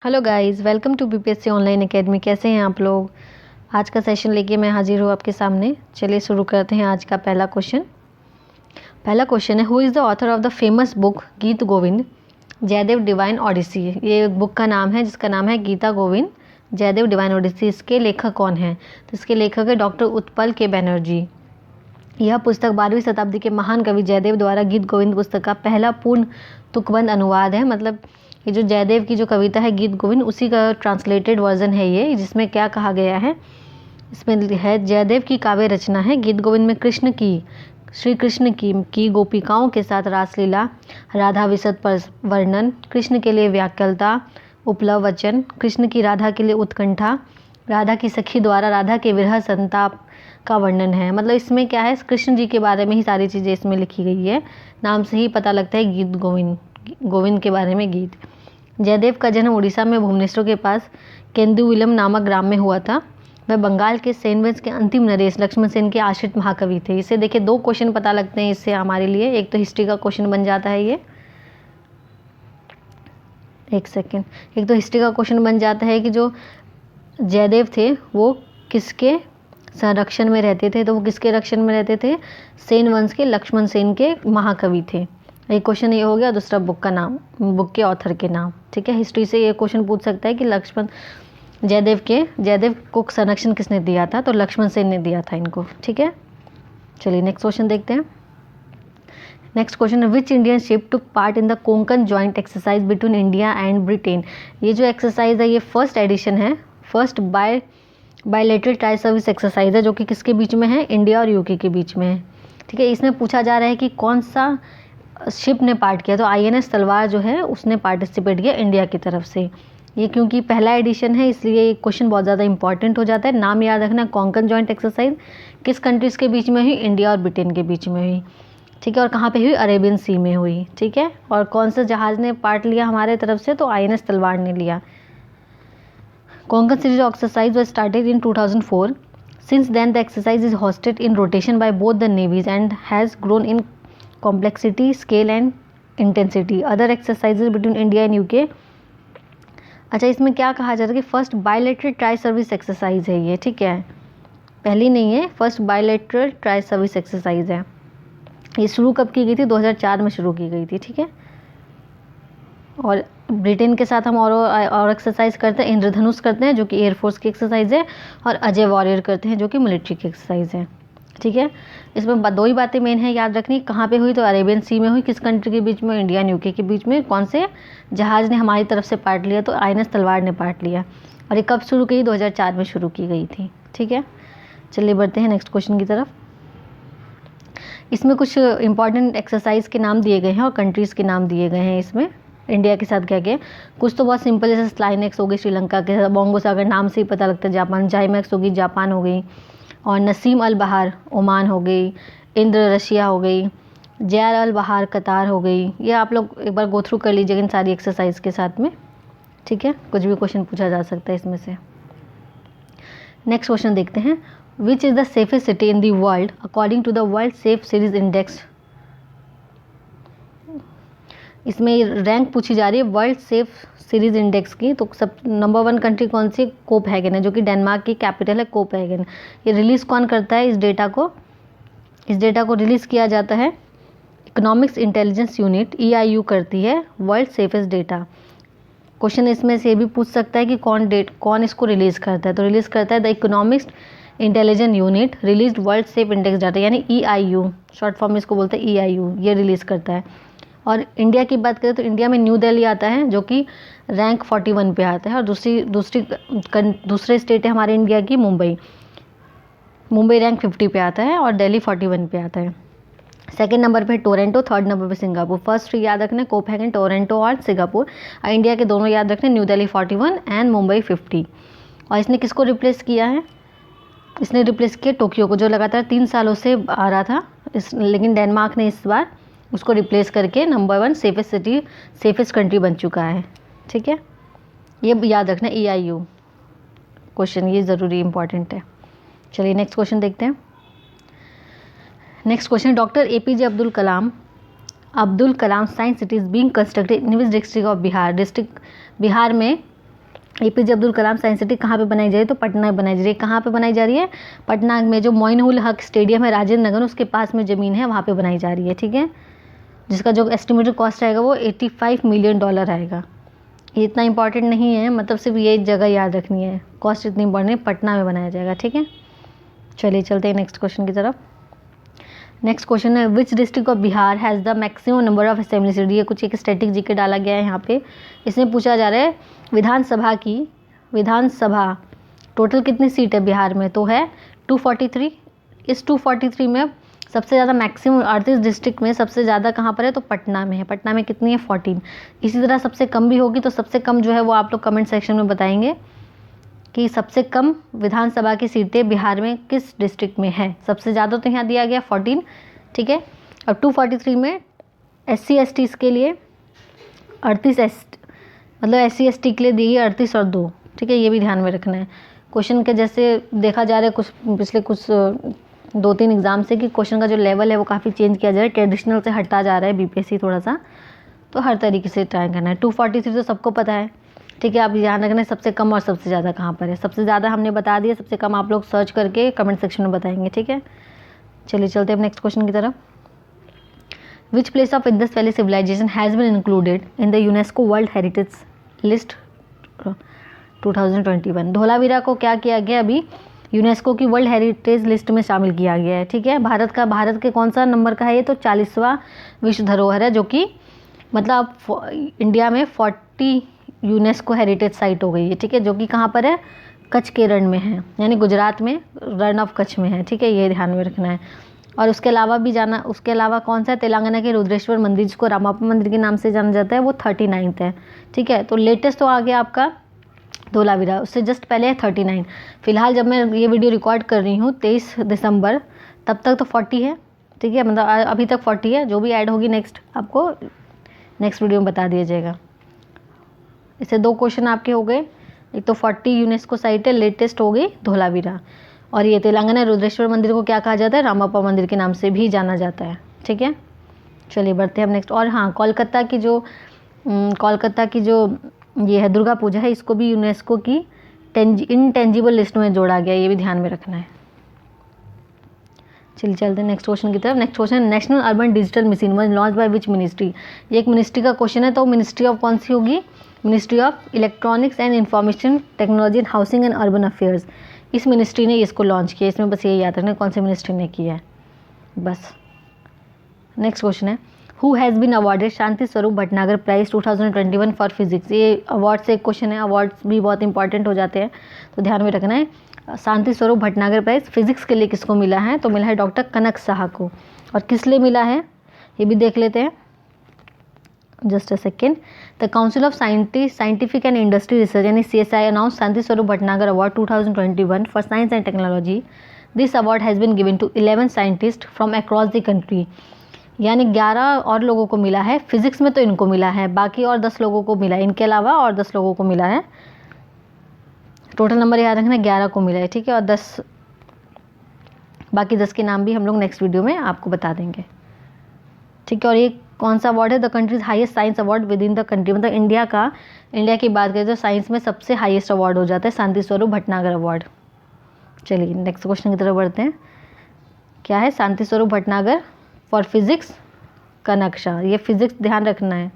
Hello guys, welcome to BPSC online academy. कैसे हैं आप लोग? आज का सेशन लेके मैं हाजिर हूँ आपके सामने। चलिए शुरू करते हैं आज का पहला क्वेश्चन। पहला क्वेश्चन है, who is the author of the famous book गीत गोविंद जयदेव डिवाइन ओडिसी। ये बुक का नाम है जिसका नाम है गीता गोविंद जयदेव डिवाइन ओडिसी। इसके लेखक कौन हैं? तो इसके लेखक है डॉक्टर उत्पल के बैनर्जी। यह पुस्तक 12वीं शताब्दी के महान कवि जयदेव द्वारा गीत गोविंद पुस्तक का पहला पूर्ण तुकबंद अनुवाद है। मतलब ये जो जयदेव की जो कविता है गीत गोविंद, उसी का ट्रांसलेटेड वर्जन है ये, जिसमें क्या कहा गया है, इसमें है जयदेव की काव्य रचना है। गीत गोविंद में श्री कृष्ण की गोपिकाओं के साथ रासलीला, राधा विशद पर वर्णन, कृष्ण के लिए व्याकुलता, उपलव वचन, कृष्ण की राधा के लिए उत्कंठा, राधा की सखी द्वारा राधा के विरह संताप का वर्णन है। मतलब इसमें क्या है, कृष्ण जी के बारे में ही सारी चीज़ें इसमें लिखी गई है। नाम से ही पता लगता है गीत गोविंद के बारे में गीत। जयदेव का जन्म उड़ीसा में भुवनेश्वर के पास केंदुविलम नामक ग्राम में हुआ था। वह बंगाल के सेनवंश के अंतिम नरेश लक्ष्मण सेन के आश्रित महाकवि थे। इसे देखिए, दो क्वेश्चन पता लगते हैं इससे हमारे लिए। एक तो हिस्ट्री का क्वेश्चन बन जाता है ये, एक तो हिस्ट्री का क्वेश्चन बन जाता है कि जो जयदेव थे वो किसके संरक्षण में रहते थे। तो वो किसके रक्षण में रहते थे? सेन वंश के लक्ष्मण सेन के महाकवि थे। एक क्वेश्चन ये हो गया। दूसरा बुक का नाम, बुक के ऑथर के नाम। ठीक है, हिस्ट्री से ये क्वेश्चन पूछ सकता है कि जयदेव को संरक्षण किसने दिया था? तो लक्ष्मण सेन ने दिया था इनको। ठीक है, चलिए नेक्स्ट क्वेश्चन देखते हैं। नेक्स्ट क्वेश्चन है, which Indian ship took part in the Konkan joint exercise between India and Britain. ये जो एक्सरसाइज है ये फर्स्ट एडिशन है, first bilateral tri service exercise है, जो कि किसके बीच में है? इंडिया और यूके के बीच में है। ठीक है, इसमें पूछा जा रहा है कि कौन सा शिप ने पार्ट किया। तो आईएनएस तलवार जो है उसने पार्टिसिपेट किया इंडिया की तरफ से। ये क्योंकि पहला एडिशन है इसलिए ये क्वेश्चन बहुत ज़्यादा इंपॉर्टेंट हो जाता है। नाम याद रखना, कोंकण जॉइंट एक्सरसाइज किस कंट्रीज़ के बीच में हुई? इंडिया और ब्रिटेन के बीच में हुई। ठीक है, और कहाँ पे हुई? अरेबियन सी में हुई। ठीक है, और कौन से जहाज़ ने पार्ट लिया हमारे तरफ से? तो आईएनएस तलवार ने लिया। Konkan series of exercise was started in 2004. Since then, the exercise is hosted in rotation by both the navies and has grown in complexity, scale and intensity. Other exercises between India and UK. अच्छा, इसमें क्या कहा जा रहा है कि first bilateral tri service exercise है ये। ठीक है, पहली नहीं है, first bilateral tri service exercise है। ये शुरू कब की गई थी? 2004 में शुरू की गई थी। ठीक है, और ब्रिटेन के साथ हम और एक्सरसाइज करते हैं। इंद्रधनुष करते हैं जो कि एयरफोर्स की एक्सरसाइज है, और अजय वॉरियर करते हैं जो कि मिलिट्री की एक्सरसाइज है। ठीक है, इसमें दो ही बातें मेन है याद रखनी। कहाँ पे हुई? तो अरेबियन सी में हुई। किस कंट्री के बीच में? इंडिया एंड यूके के बीच में। कौन से जहाज़ ने हमारी तरफ से पार्ट लिया? तो आईएनएस तलवार ने पार्ट लिया। और ये कब शुरू की? 2004 में शुरू की गई थी। ठीक है, चलिए बढ़ते हैं नेक्स्ट क्वेश्चन की तरफ। इसमें कुछ इंपॉर्टेंट एक्सरसाइज के नाम दिए गए हैं और कंट्रीज़ के नाम दिए गए हैं। इसमें इंडिया के साथ क्या क्या, कुछ तो बहुत सिंपल, जैसे स्लाइनेक्स हो गई श्रीलंका के साथ, बोंगो सागर नाम से ही पता लगता है जापान, जाइमैक्स हो गई जापान हो गई, और नसीम अल बहार ओमान हो गई, इंद्र रशिया हो गई, जैर अल बहार कतार हो गई। ये आप लोग एक बार गो थ्रू कर लीजिएगा इन सारी एक्सरसाइज के साथ में। ठीक है, कुछ भी क्वेश्चन पूछा जा सकता है इसमें से। नेक्स्ट क्वेश्चन देखते हैं, which is the safest city in the world according to the world safe cities index. इसमें रैंक पूछी जा रही है वर्ल्ड सेफ सीरीज इंडेक्स की। तो सब नंबर 1 कंट्री कौन सी? कोपहैगन है, जो कि डेनमार्क की कैपिटल है कोपहैगन। ये रिलीज़ कौन करता है? इस डेटा को रिलीज़ किया जाता है इकोनॉमिक्स इंटेलिजेंस यूनिट EIU करती है वर्ल्ड सेफेस्ट डेटा। क्वेश्चन इसमें से भी पूछ सकता है कि कौन इसको रिलीज़ करता है। तो रिलीज़ करता है the economics intelligence unit release world safe index data, यानी EIU, शॉर्ट फॉर्म में इसको बोलते हैं EIU। ये रिलीज़ करता है। और इंडिया की बात करें तो इंडिया में न्यू दिल्ली आता है जो कि रैंक 41 पे आता है। और दूसरे स्टेट है हमारे इंडिया की मुंबई रैंक 50 पे आता है और दिल्ली 41 पे आता है। सेकंड नंबर पे टोरंटो, थर्ड नंबर पे सिंगापुर। फर्स्ट 3 याद रखने, कोपहैगन, टोरंटो और सिंगापुर। और इंडिया के दोनों याद रखने, न्यू दिल्ली 41 एंड मुंबई 50। और इसने किसको रिप्लेस किया है? इसने रिप्लेस किया टोक्यो को, जो लगातार 3 सालों से आ रहा था। लेकिन डेनमार्क ने इस बार उसको रिप्लेस करके नंबर 1 सेफेस्ट कंट्री बन चुका है। ठीक है, ये याद रखना EIU क्वेश्चन, ये ज़रूरी इंपॉर्टेंट है। चलिए नेक्स्ट क्वेश्चन देखते हैं। Next question, doctor APJ Abdul Kalam science city is being constructed in which district of Bihar. Bihar में APJ Abdul Kalam science city कहाँ पे बनाई जा रही है? तो पटना में बनाई जा रही है। कहाँ पे बनाई जा रही है? पटना में जो मोइनुल हक स्टेडियम है राजेंद्र नगर, उसके पास में ज़मीन है, वहाँ पे बनाई जा रही है। ठीक है, जिसका जो एस्टिमेटेड कॉस्ट आएगा वो $85 मिलियन आएगा। ये इतना इंपॉर्टेंट नहीं है, मतलब सिर्फ ये जगह याद रखनी है, कॉस्ट इतनी इंपॉर्टेंट है, पटना में बनाया जाएगा। ठीक है, चलिए चलते हैं नेक्स्ट क्वेश्चन की तरफ। नेक्स्ट क्वेश्चन है which district of Bihar has the maximum number of assembly seat. ये कुछ एक स्टैटिक जीके डाला गया है यहाँ पे। इसमें पूछा जा रहा है विधानसभा टोटल कितनी सीट है बिहार में? तो है 243। इस 243 में सबसे ज़्यादा मैक्सिमम 38 डिस्ट्रिक्ट में सबसे ज़्यादा कहाँ पर है? तो पटना में है। पटना में कितनी है? 14। इसी तरह सबसे कम भी होगी, तो सबसे कम जो है वो आप लोग कमेंट सेक्शन में बताएंगे कि सबसे कम विधानसभा की सीटें बिहार में किस डिस्ट्रिक्ट में है। सबसे ज़्यादा तो यहाँ दिया गया 14। ठीक है, अब 243 में SC ST के लिए 38 मतलब SC ST के लिए दी है 38 और 2। ठीक है, ये भी ध्यान में रखना है। क्वेश्चन के जैसे देखा जा रहा है कुछ पिछले कुछ 2-3 एग्ज़ाम से कि क्वेश्चन का जो लेवल है वो काफ़ी चेंज किया जा रहा है, ट्रेडिशनल से हटा जा रहा है BPSC थोड़ा सा, तो हर तरीके से ट्राई करना है। 243 तो सबको पता है। ठीक है, आप ध्यान रखना है सबसे कम और सबसे ज़्यादा कहाँ पर है। सबसे ज़्यादा हमने बता दिया, सबसे कम आप लोग सर्च करके कमेंट सेक्शन में बताएंगे। ठीक है, चलिए चलते हैं नेक्स्ट क्वेश्चन की तरफ। Which place of Indus valley civilisation has been included in the UNESCO world heritage list 2021। Dholavira को क्या किया गया? अभी यूनेस्को की वर्ल्ड हेरिटेज लिस्ट में शामिल किया गया है। ठीक है, भारत के कौन सा नंबर का है ये? तो 40वां विश्व धरोहर है, जो कि मतलब इंडिया में 40 यूनेस्को हेरिटेज साइट हो गई है। ठीक है, जो कि कहाँ पर है? कच्छ के रण में है, यानी गुजरात में रण ऑफ कच्छ में है। ठीक है, ये ध्यान में रखना है। और उसके अलावा कौन सा है? तेलंगाना के रुद्रेश्वर मंदिर, जिसको रामाप्पा मंदिर के नाम से जाना जाता है, वो 39 है। ठीक है, तो लेटेस्ट तो आ गया आपका धोलावीरा, उससे जस्ट पहले है 39। फिलहाल जब मैं ये वीडियो रिकॉर्ड कर रही हूँ 23 दिसंबर, तब तक तो 40 है। ठीक है, मतलब अभी तक 40 है। जो भी ऐड होगी नेक्स्ट आपको नेक्स्ट वीडियो में बता दिया जाएगा। इससे 2 क्वेश्चन आपके हो गए। एक तो 40 यूनेस्को साइट है, लेटेस्ट हो गई धोलावीरा, और ये तेलंगाना रुद्रेश्वर मंदिर को क्या कहा जाता है? रामाप्पा मंदिर के नाम से भी जाना जाता है। ठीक है, चलिए बढ़ते हैं हम नेक्स्ट। और हाँ, कोलकाता की जो ये है दुर्गा पूजा है, इसको भी यूनेस्को की इनटेंजिबल लिस्ट में जोड़ा गया, ये भी ध्यान में रखना है। चलिए चलते हैं नेक्स्ट क्वेश्चन की तरफ। नेक्स्ट क्वेश्चन है national urban digital mission was launch by which ministry. ये एक मिनिस्ट्री का क्वेश्चन है, तो मिनिस्ट्री ऑफ कौन सी होगी? Ministry of electronics and information technology and housing and urban affairs. इस मिनिस्ट्री ने इसको लॉन्च किया। इसमें बस ये याद रखना कौन सी मिनिस्ट्री ने किया है बस। नेक्स्ट क्वेश्चन है who has been awarded Shanti Swarup Bhatnagar prize 2021 for physics. ये अवार्ड से एक क्वेश्चन है, अवार्ड्स भी बहुत इंपॉर्टेंट हो जाते हैं, तो ध्यान में रखना है। शांति स्वरूप भटनागर प्राइज फिजिक्स के लिए किसको मिला है? तो मिला है डॉक्टर कनक साहा को। और किस लिए मिला है ये भी देख लेते हैं, just a second. The council of scientific and industry research यानी CSI announce Shanti Swarup Bhatnagar award 2021 for science and technology. This award has been given to 11 scientist from across the country. यानी 11 और लोगों को मिला है। फिजिक्स में तो इनको मिला है, बाकी और 10 लोगों को मिला है, इनके अलावा और 10 लोगों को मिला है। टोटल नंबर याद रखना 11 को मिला है। ठीक है, और बाकी 10 के नाम भी हम लोग नेक्स्ट वीडियो में आपको बता देंगे। ठीक है, और ये कौन सा अवार्ड है? The countries highest science award with in the country, मतलब इंडिया की बात करें तो साइंस में सबसे हाईएस्ट अवार्ड हो जाता है शांति स्वरूप भटनागर अवार्ड। चलिए नेक्स्ट क्वेश्चन की तरफ बढ़ते हैं। क्या है? शांति स्वरूप भटनागर फॉर फिजिक्स का नक्शा। ये फिजिक्स ध्यान रखना है,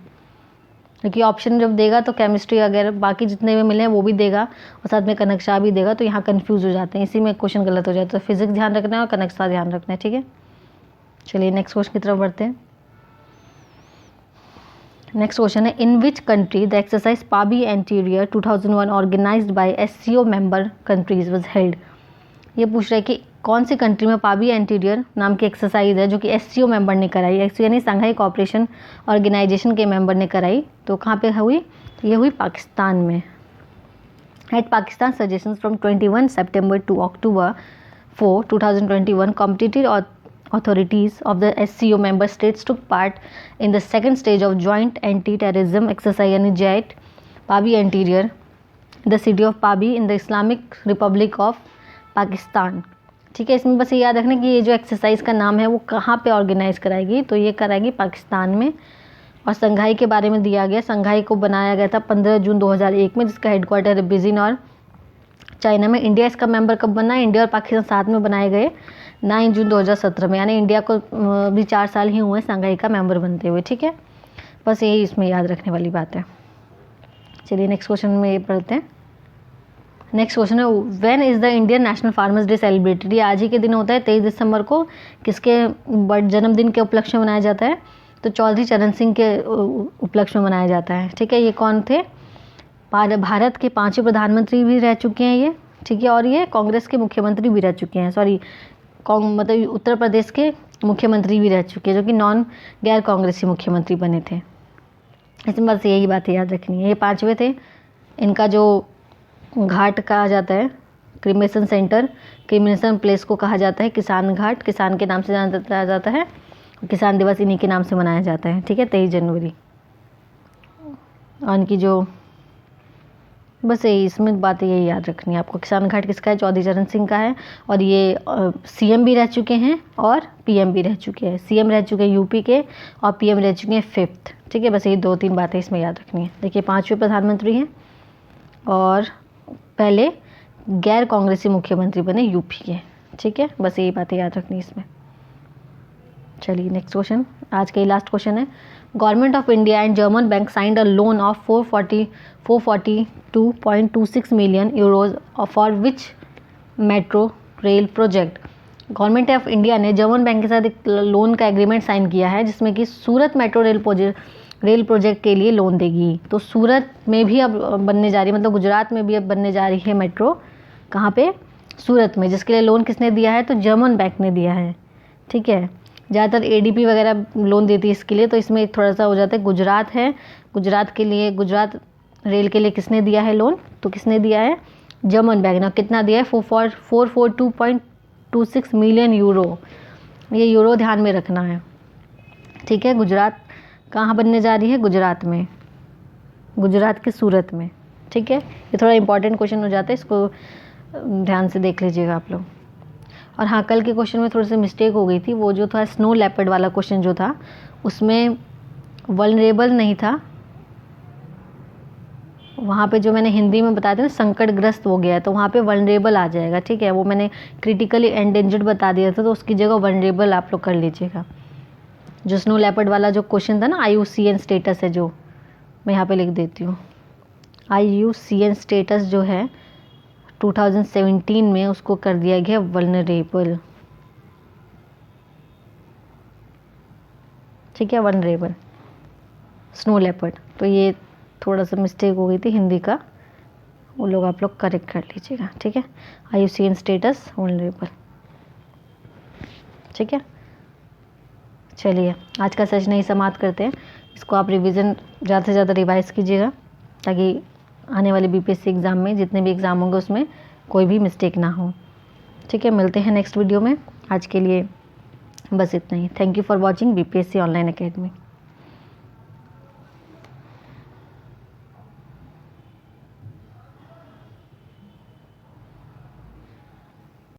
क्योंकि ऑप्शन जब देगा तो केमिस्ट्री वगैरह बाकी जितने भी मिले हैं वो भी देगा, और साथ में कनक्शा भी देगा, तो यहाँ कंफ्यूज हो जाते हैं, इसी में क्वेश्चन गलत हो जाता है। तो फिजिक्स ध्यान रखना है और कनक्शा ध्यान रखना है। ठीक है, चलिए नेक्स्ट क्वेश्चन की तरफ बढ़ते हैं। नेक्स्ट क्वेश्चन है in which country the exercise Pabbi antiterror 2001 organised by SCO member countries was held. ये पूछ रहा है कि कौन सी कंट्री में पाबी एंटीरियर नाम की एक्सरसाइज है जो कि SCO मेंबर ने कराई। SCO यानी संघाई कोऑपरेशन ऑर्गेनाइजेशन के मेंबर ने कराई, तो कहाँ पे हुई? ये हुई पाकिस्तान में। At Pakistan suggestions from 21 September to October 4, 2021 competitive authorities of the SCO member states took part in the second stage of joint anti-terrorism exercise यानी JAT Pabbi antiterror the city of Pabbi in the Islamic Republic of Pakistan. ठीक है, इसमें बस ये याद रखना कि ये जो एक्सरसाइज का नाम है वो कहाँ पे ऑर्गेनाइज कराएगी, तो ये कराएगी पाकिस्तान में। और संघाई के बारे में दिया गया। संघाई को बनाया गया था 15 जून 2001 में, जिसका हेडक्वार्टर है बीजिंग और चाइना में। इंडिया इसका मेंबर कब बना? इंडिया और पाकिस्तान साथ में बनाए गए 9 जून 2017 में, यानी इंडिया को भी 4 साल ही हुए संघाई का मेंबर बनते हुए। ठीक है, बस यही इसमें याद रखने वाली बात है। चलिए नेक्स्ट क्वेश्चन में ये पढ़ते हैं। नेक्स्ट क्वेश्चन है, when is the Indian national farmers day celebrated? ये आज ही के दिन होता है, 23 दिसंबर को। किसके जन्मदिन के उपलक्ष्य में मनाया जाता है? तो चौधरी चरण सिंह के उपलक्ष्य में मनाया जाता है। ठीक है, ये कौन थे? भारत के 5वें प्रधानमंत्री भी रह चुके हैं ये। ठीक है, और ये कांग्रेस के मुख्यमंत्री भी रह चुके हैं, सॉरी मतलब उत्तर प्रदेश के मुख्यमंत्री भी रह चुके हैं, जो कि गैर कांग्रेसी मुख्यमंत्री बने थे। इसमें बस यही बातें याद रखनी है। ये 5वें थे। इनका जो घाट कहा जाता है, क्रिमेशन सेंटर, क्रिमेशन प्लेस को कहा जाता है किसान घाट, किसान के नाम से जाना जाता है। किसान दिवस इन्हीं के नाम से मनाया जाता है। ठीक है, 23 जनवरी। और इनकी जो बस यही इसमें बातें यही याद रखनी है आपको। किसान घाट किसका है? चौधरी चरण सिंह का है। और ये सीएम भी रह चुके हैं और पीएम भी रह चुके हैं। सीएम रह चुके हैं यूपी के और पीएम रह चुके हैं 5th। ठीक है, बस यही 2-3 बातें इसमें याद रखनी है। देखिए 5वें प्रधानमंत्री हैं और पहले गैर कांग्रेसी मुख्यमंत्री बने यूपी के। ठीक है, बस यही बातें याद रखनी है इसमें। चलिए नेक्स्ट क्वेश्चन, आज का ही लास्ट क्वेश्चन है। Government of India and German bank signed a loan of 442.26 million euros for which metro rail project? Government of India ने जर्मन बैंक के साथ एक लोन का एग्रीमेंट साइन किया है, जिसमें कि सूरत मेट्रो रेल प्रोजेक्ट के लिए लोन देगी। तो सूरत में भी अब बनने जा रही है, मतलब गुजरात में भी अब बनने जा रही है मेट्रो। कहाँ पे? सूरत में। जिसके लिए लोन किसने दिया है? तो जर्मन बैंक ने दिया है। ठीक है, ज़्यादातर एडीपी वगैरह लोन देती है इसके लिए, तो इसमें थोड़ा सा हो जाता है। गुजरात है, गुजरात के लिए, गुजरात रेल के लिए किसने दिया है लोन? तो किसने दिया है? जर्मन बैंक ने। कितना दिया है? 442.26 मिलियन यूरो। ये यूरो ध्यान में रखना है। ठीक है, गुजरात कहाँ बनने जा रही है? गुजरात में, गुजरात के सूरत में। ठीक है, ये थोड़ा इंपॉर्टेंट क्वेश्चन हो जाता है, इसको ध्यान से देख लीजिएगा आप लोग। और हाँ, कल के क्वेश्चन में थोड़ी सी मिस्टेक हो गई थी। वो जो था स्नो लेपर्ड वाला क्वेश्चन जो था, उसमें वल्नरेबल नहीं था। वहाँ पे जो मैंने हिंदी में बताया था ना, संकटग्रस्त हो गया है, तो वहाँ पे वल्नरेबल आ जाएगा। ठीक है, वो मैंने क्रिटिकली एंडेंजर्ड बता दिया था, तो उसकी जगह वल्नरेबल आप लोग कर लीजिएगा। जो स्नो लेपर्ड वाला जो क्वेश्चन था ना, IUCN स्टेटस है, जो मैं यहाँ पे लिख देती हूँ। IUCN स्टेटस जो है 2017 में, उसको कर दिया गया वल्नरेबल। ठीक है, वल्नरेबल स्नो लेपर्ड। तो ये थोड़ा सा मिस्टेक हो गई थी हिंदी का, वो लोग आप लोग करेक्ट कर लीजिएगा। ठीक है, IUCN स्टेटस वल्नरेबल। ठीक है, चलिए आज का सेशन ही समाप्त करते हैं। इसको आप रिवीजन ज़्यादा से ज़्यादा रिवाइज कीजिएगा, ताकि आने वाले BPSC एग्ज़ाम में, जितने भी एग्ज़ाम होंगे, उसमें कोई भी मिस्टेक ना हो। ठीक है, मिलते हैं नेक्स्ट वीडियो में। आज के लिए बस इतना ही। Thank you for watching BPSC online academy.